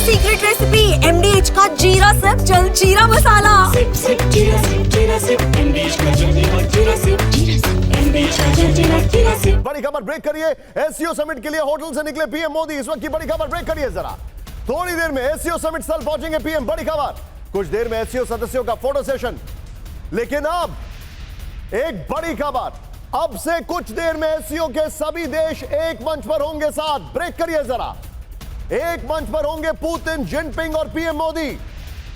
Secret recipe MDH का जीरा SIP जल जीरा मसाला। सिप सिप जीरा सिप MDH का जल्दी और जीरा सिप MDH का जल्दी और जीरा सिप। बड़ी खबर ब्रेक करिए। एससीओ समिट के लिए होटल से निकले पीएम मोदी। इस वक्त की बड़ी खबर ब्रेक करिए जरा। थोड़ी देर में एससीओ समिट स्थल पहुंचेंगे पीएम। बड़ी खबर, कुछ देर में एससीओ सदस्यों का फोटो सेशन। लेकिन अब एक बड़ी खबर, अब से कुछ देर में एससीओ के सभी देश एक मंच पर होंगे साथ। ब्रेक करिए जरा। एक मंच पर होंगे पुतिन, जिनपिंग और पीएम मोदी।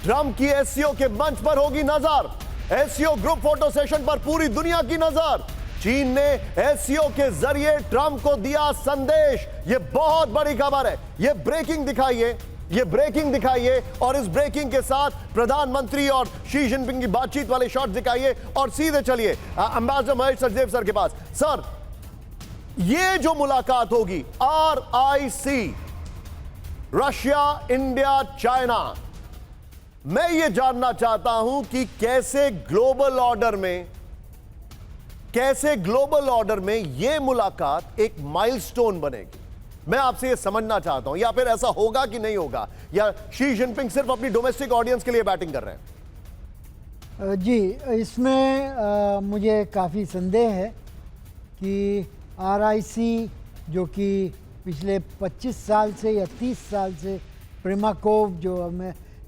ट्रंप की एससीओ के मंच पर होगी नजर। एससीओ ग्रुप फोटो सेशन पर पूरी दुनिया की नजर। चीन ने एससीओ के जरिए ट्रंप को दिया संदेश। यह बहुत बड़ी खबर है। यह ब्रेकिंग दिखाइए और इस ब्रेकिंग के साथ प्रधानमंत्री और शी जिनपिंग की बातचीत वाले शॉट दिखाइए और सीधे चलिए एम्बेसडर महेश सचदेव सर के पास। सर, यह जो मुलाकात होगी RIC, रशिया, इंडिया, चाइना, मैं यह जानना चाहता हूं कि कैसे ग्लोबल ऑर्डर में यह मुलाकात एक माइलस्टोन बनेगी। मैं आपसे यह समझना चाहता हूं, या फिर ऐसा होगा कि नहीं होगा, या शी जिनपिंग सिर्फ अपनी डोमेस्टिक ऑडियंस के लिए बैटिंग कर रहे हैं? जी, इसमें मुझे काफ़ी संदेह है कि RIC जो कि पिछले 25 साल से या 30 साल से प्रिमाकोव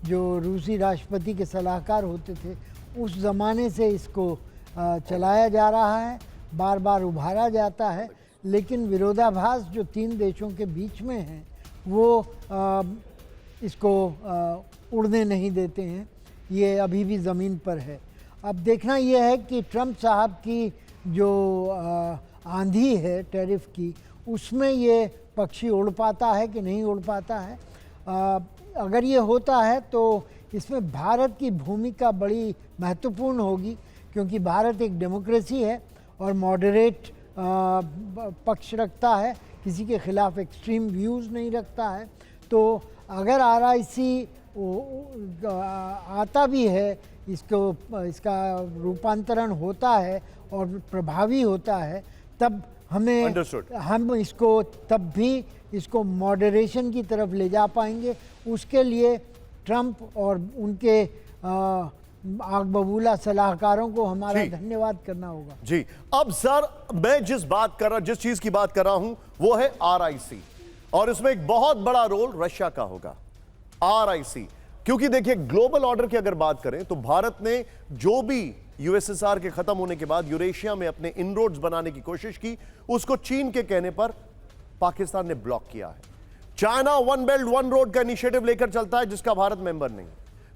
जो रूसी राष्ट्रपति के सलाहकार होते थे, उस ज़माने से इसको चलाया जा रहा है, बार बार उभारा जाता है। लेकिन विरोधाभास जो तीन देशों के बीच में है वो इसको उड़ने नहीं देते हैं। ये अभी भी ज़मीन पर है। अब देखना ये है कि ट्रंप साहब की जो आंधी है टैरिफ की, उसमें ये पक्षी उड़ पाता है कि नहीं उड़ पाता है। अगर ये होता है तो इसमें भारत की भूमिका बड़ी महत्वपूर्ण होगी, क्योंकि भारत एक डेमोक्रेसी है और मॉडरेट पक्ष रखता है, किसी के खिलाफ एक्सट्रीम व्यूज़ नहीं रखता है। तो अगर RIC आता भी है, इसका रूपांतरण होता है और प्रभावी होता है, तब हम इसको मॉडरेशन की तरफ ले जा पाएंगे। उसके लिए ट्रंप और उनके आग बबूला सलाहकारों को हमारा धन्यवाद करना होगा। जी, अब सर, मैं जिस चीज की बात कर रहा हूं वो है RIC, और इसमें एक बहुत बड़ा रोल रशिया का होगा। RIC, क्योंकि देखिए ग्लोबल ऑर्डर की अगर बात करें तो भारत ने जो भी USSR के खत्म होने के बाद यूरेशिया में अपने इनरोड्स बनाने की कोशिश की, उसको चीन के कहने पर पाकिस्तान ने ब्लॉक किया है। China one belt one road का इनिशिएटिव लेकर चलता है, जिसका भारत मेंबर नहीं।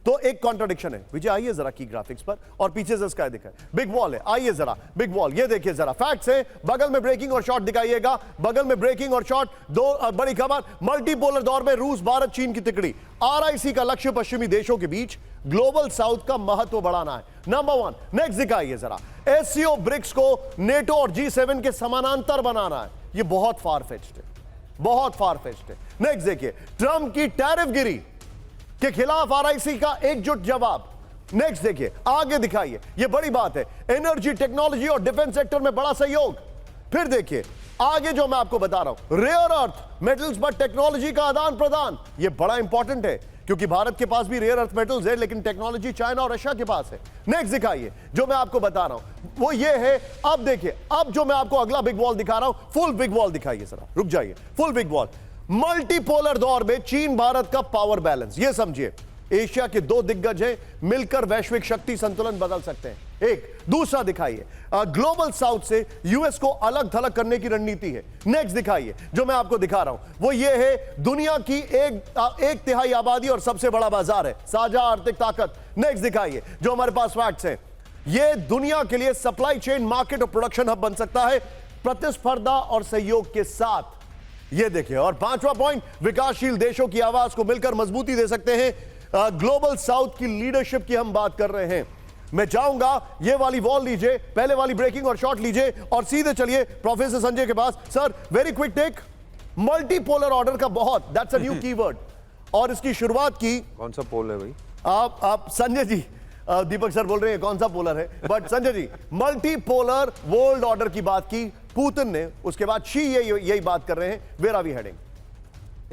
तो एक कॉन्ट्रडिक्शन है। विजय, आइए जरा की ग्राफिक्स पर, और पीछे से स्काई दिखाए, बिग वॉल है। आइए जरा, बिग वॉल ये देखिए जरा, फैक्ट्स है। बगल में ब्रेकिंग और शॉट दिखाइएगा, बगल में ब्रेकिंग और शॉट। दो बड़ी खबर, मल्टीपोलर दौर में रूस, भारत, चीन की तिकड़ी। RIC का लक्ष्य पश्चिमी देशों के बीच ग्लोबल साउथ का महत्व बढ़ाना है, नंबर 1। नेक्स्ट दिखाइए जरा, SCO ब्रिक्स को NATO और G7 के समानांतर बनाना है। ये बहुत फार फेच्ड है। नेक्स्ट देखिए, ट्रंप की टैरिफ गिरी के खिलाफ RIC का एकजुट जवाब। नेक्स्ट देखिए, आगे दिखाइए, यह बड़ी बात है, एनर्जी, टेक्नोलॉजी और डिफेंस सेक्टर में बड़ा सहयोग। फिर देखिए आगे जो मैं आपको बता रहा हूं, रेयर अर्थ मेटल्स पर टेक्नोलॉजी का आदान प्रदान। यह बड़ा इंपॉर्टेंट है, क्योंकि भारत के पास भी रेयर अर्थ मेटल्स है, लेकिन टेक्नोलॉजी चाइना और रशिया के पास है। नेक्स्ट दिखाइए, जो मैं आपको बता रहा हूं वो ये है। अब देखिए, अब जो मैं आपको अगला बिग वॉल दिखा रहा हूं, फुल बिग वॉल दिखाइए जरा, रुक जाइए, फुल बिग वॉल। मल्टीपोलर दौर में चीन भारत का पावर बैलेंस, यह समझिए, एशिया के दो दिग्गज हैं, मिलकर वैश्विक शक्ति संतुलन बदल सकते हैं। एक दूसरा दिखाइए, ग्लोबल साउथ से यूएस को अलग थलग करने की रणनीति है। नेक्स्ट दिखाइए, जो मैं आपको दिखा रहा हूं वो ये है, दुनिया की एक तिहाई आबादी और सबसे बड़ा बाजार है, साझा आर्थिक ताकत। नेक्स्ट दिखाइए, जो हमारे पास फैक्ट्स हैं, ये दुनिया के लिए सप्लाई चेन, मार्केट और प्रोडक्शन हब बन सकता है, प्रतिस्पर्धा और सहयोग के साथ। ये देखिए, और पांचवा पॉइंट, विकासशील देशों की आवाज को मिलकर मजबूती दे सकते हैं। ग्लोबल साउथ की लीडरशिप की हम बात कर रहे हैं। मैं चाहूंगा ये वाली वॉल लीजिए, पहले वाली ब्रेकिंग और शॉट लीजिए, और सीधे चलिए प्रोफेसर संजय के पास। Sir, very quick take. Multipolar order का बहुत, दैट्स अ न्यू कीवर्ड, और इसकी शुरुआत की, कौन सा पोल है भाई? आप संजय जी, दीपक सर बोल रहे हैं कौन सा पोलर है, but Sanjay ji, multipolar world order की बात की पुतिन ने, उसके बाद शी यही बात कर रहे हैं। Where are we heading?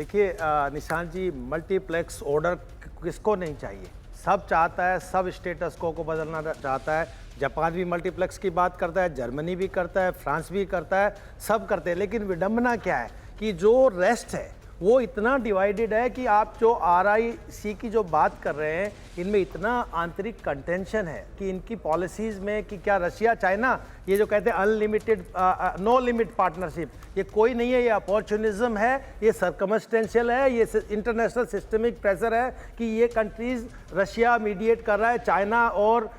देखिए निशांत जी, मल्टीप्लेक्स ऑर्डर किसको नहीं चाहिए? सब चाहता है, सब स्टेटस को बदलना चाहता है। जापान भी मल्टीप्लेक्स की बात करता है, जर्मनी भी करता है, फ्रांस भी करता है, सब करते हैं। लेकिन विडंबना क्या है कि जो रेस्ट है वो इतना डिवाइडेड है कि आप जो RIC की जो बात कर रहे हैं, इनमें इतना आंतरिक कंटेंशन है कि इनकी पॉलिसीज़ में कि क्या रशिया चाइना ये जो कहते हैं अनलिमिटेड नो लिमिट पार्टनरशिप, ये कोई नहीं है, ये अपॉर्चुनिज्म है, ये सर्कमस्टेंशियल है, ये इंटरनेशनल सिस्टमिक प्रेशर है कि ये कंट्रीज़ रशिया मीडिएट कर रहा है चाइना और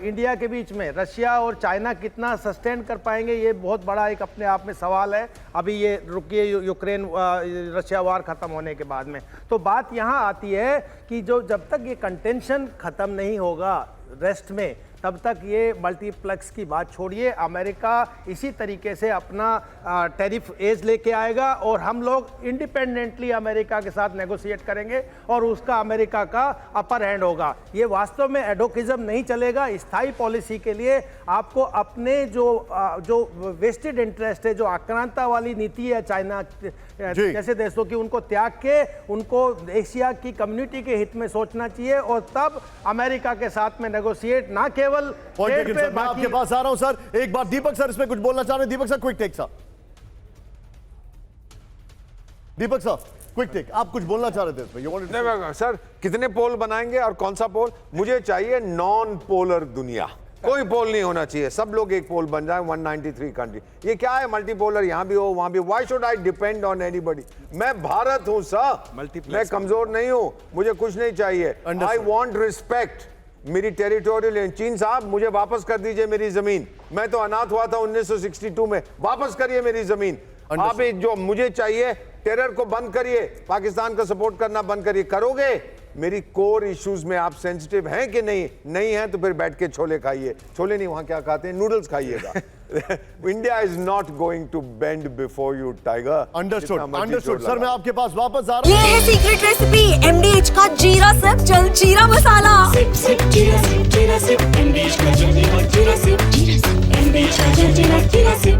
इंडिया के बीच में। रशिया और चाइना कितना सस्टेन कर पाएंगे, ये बहुत बड़ा एक अपने आप में सवाल है। अभी ये रुकिए यूक्रेन रशिया वार ख़त्म होने के बाद में। तो बात यहाँ आती है कि जो जब तक ये कंटेंशन ख़त्म नहीं होगा रेस्ट में, तब तक ये मल्टीप्लेक्स की बात छोड़िए। अमेरिका इसी तरीके से अपना टैरिफ एज लेके आएगा और हम लोग इंडिपेंडेंटली अमेरिका के साथ नेगोशिएट करेंगे और उसका अमेरिका का अपर हैंड होगा। ये वास्तव में एडोकिज्म नहीं चलेगा। स्थायी पॉलिसी के लिए आपको अपने जो वेस्टेड इंटरेस्ट है, जो आक्रांता वाली नीति है चाइना जैसे देशों की, उनको त्याग के उनको एशिया की कम्युनिटी के हित में सोचना चाहिए और तब अमेरिका के साथ में नेगोशिएट, ना केवल पॉइंट सर, मैं आपके पास आ रहा हूं सर। एक बार दीपक सर इसमें कुछ बोलना चाह रहे हैं। दीपक सर क्विक टेक सर। दीपक सर क्विक टेक, आप कुछ बोलना चाह रहे थे इसमें? नहीं सर, कितने पोल बनाएंगे और कौन सा पोल? मुझे चाहिए नॉन पोलर दुनिया, कोई पोल नहीं होना चाहिए, सब लोग एक पोल बन जाए। 193 कंट्री, ये क्या है मल्टीपोलर, यहां भी हो वहां भी। Why should I depend on anybody? मैं भारत हूं सर, मैं कमजोर नहीं हूं, मुझे कुछ नहीं चाहिए। आई वांट रिस्पेक्ट, मेरी टेरिटोरियल। चीन साहब मुझे वापस कर दीजिए मेरी जमीन, मैं तो अनाथ हुआ था 1962 में, वापस करिए मेरी जमीन। आप जो मुझे चाहिए, टेरर को बंद करिए, पाकिस्तान का सपोर्ट करना बंद करिए। करोगे? मेरी कोर इश्यूज में आप सेंसिटिव हैं कि नहीं? नहीं है तो फिर बैठ के छोले खाइए। छोले नहीं, वहां क्या खाते हैं, नूडल्स खाइएगा। India is not going to bend before you tiger. Understood, understood sir. मैं आपके पास वापस आ रहा हूं। ये है सीक्रेट रेसिपी MDH का जीरा सिप जल जीरा मसाला। सिप सिप जीरा सिप MDH का जल्दी और जीरा सिप MDH का जल्दी और जीरा सिप।